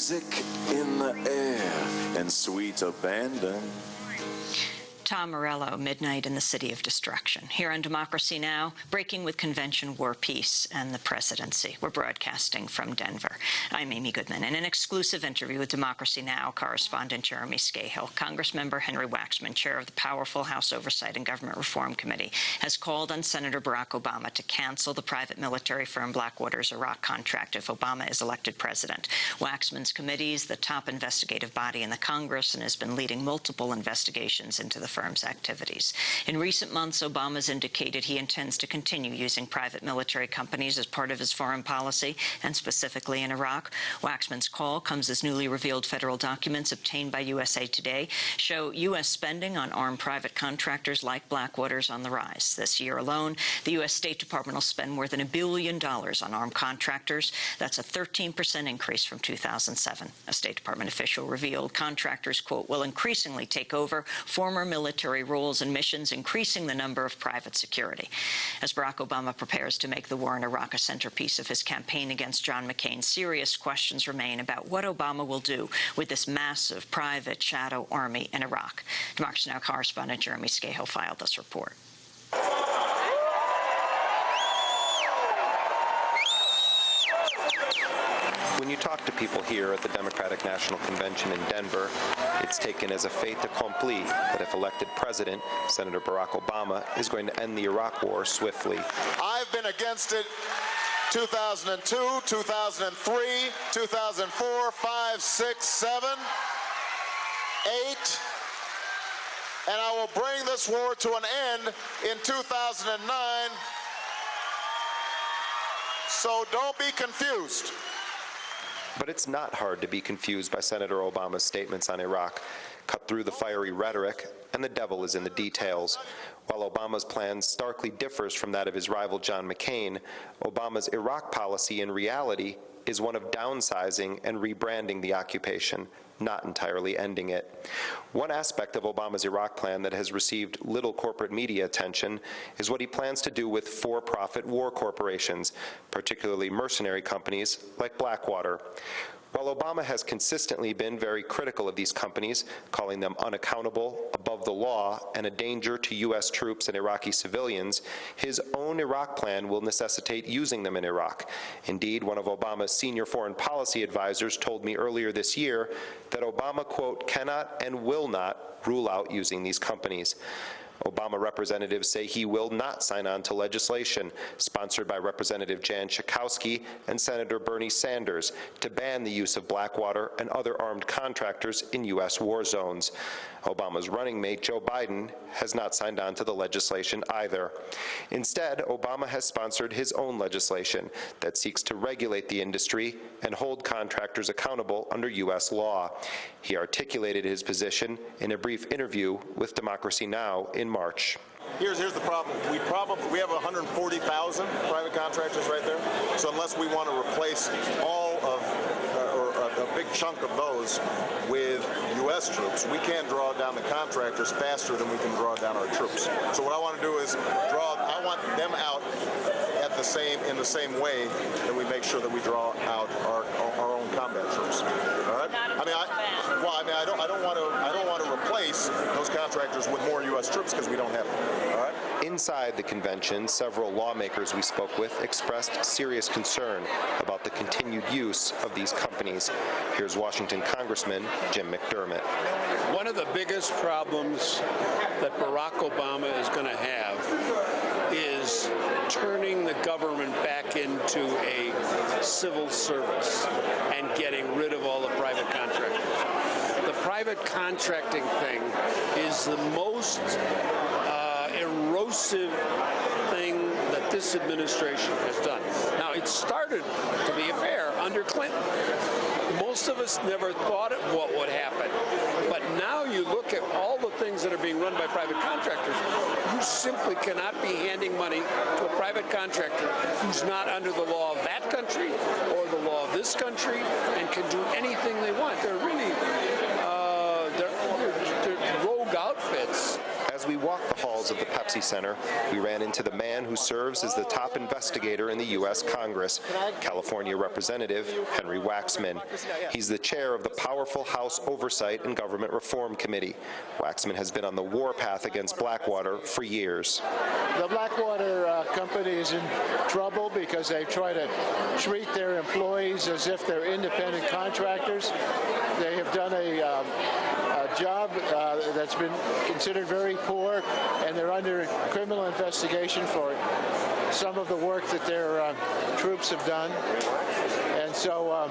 music in the air and sweet abandon. Tom Morello, Midnight in the City of Destruction. Here on Democracy Now!, breaking with convention, war, peace, and the presidency. We're broadcasting from Denver. I'm Amy Goodman. In an exclusive interview with Democracy Now! Correspondent Jeremy Scahill, Congressmember Henry Waxman, chair of the powerful House Oversight and Government Reform Committee, has called on Senator Barack Obama to cancel the private military firm Blackwater's Iraq contract if Obama is elected president. Waxman's committee is the top investigative body in the Congress and has been leading multiple investigations into the firm's activities. In recent months, Obama's indicated he intends to continue using private military companies as part of his foreign policy, and specifically in Iraq. Waxman's call comes as newly revealed federal documents obtained by USA Today show U.S. spending on armed private contractors like Blackwater's on the rise. This year alone, the U.S. State Department will spend more than $1 billion on armed contractors. That's a 13% increase from 2007. A State Department official revealed contractors, quote, will increasingly take over former military roles and missions, increasing the number of private security. As Barack Obama prepares to make the war in Iraq a centerpiece of his campaign against John McCain, serious questions remain about what Obama will do with this massive private shadow army in Iraq. Democracy Now! Correspondent Jeremy Scahill filed this report. When you talk to people here at the Democratic National Convention in Denver, it's taken as a fait accompli that if elected president, Senator Barack Obama is going to end the Iraq War swiftly. I've been against it 2002, 2003, 2004, 5, 6, 7, 8, and I will bring this war to an end in 2009. So don't be confused. But it's not hard to be confused by Senator Obama's statements on Iraq. Cut through the fiery rhetoric, and the devil is in the details. While Obama's plan starkly differs from that of his rival John McCain, Obama's Iraq policy in reality is one of downsizing and rebranding the occupation, not entirely ending it. One aspect of Obama's Iraq plan that has received little corporate media attention is what he plans to do with for-profit war corporations, particularly mercenary companies like Blackwater. While Obama has consistently been very critical of these companies, calling them unaccountable, above the law, and a danger to U.S. troops and Iraqi civilians, his own Iraq plan will necessitate using them in Iraq. Indeed, one of Obama's senior foreign policy advisors told me earlier this year that Obama, quote, cannot and will not rule out using these companies. Obama representatives say he will not sign on to legislation sponsored by Representative Jan Schakowsky and Senator Bernie Sanders to ban the use of Blackwater and other armed contractors in U.S. war zones. Obama's running mate, Joe Biden, has not signed on to the legislation either. Instead, Obama has sponsored his own legislation that seeks to regulate the industry and hold contractors accountable under U.S. law. He articulated his position in a brief interview with Democracy Now! In March. Here's the problem. We have 140,000 private contractors right there. So unless we want to replace all of, or a big chunk of those with U.S. troops, we can't draw down the contractors faster than we can draw down our troops. So what I want to do is I want them out in the same way that we make sure that we draw out our own combat troops. All right? I don't want to replace those contractors with more U.S. troops because we don't have them. All right? Inside the convention, several lawmakers we spoke with expressed serious concern about the continued use of these companies. Here's Washington Congressman Jim McDermott. One of the biggest problems that Barack Obama is going to have is turning the government back into a civil service and getting rid of all the private contractors. The private contracting thing is the most erosive thing that this administration has done. Now, it started, to be fair, under Clinton. Most of us never thought of what would happen. But now you look at all the things that are being run by private contractors, you simply cannot be handing money to a private contractor who's not under the law of that country or the law of this country and can do anything they want. They're really they're rogue outfits. As As we walked the halls of the Pepsi Center, we ran into the man who serves as the top investigator in the U.S. Congress, California Representative Henry Waxman. He's the chair of the powerful House Oversight and Government Reform Committee. Waxman has been on the warpath against Blackwater for years. The Blackwater company is in trouble because they try to treat their employees as if they're independent contractors. They have done a job that's been considered very poor, and they're under criminal investigation for some of the work that their troops have done. And so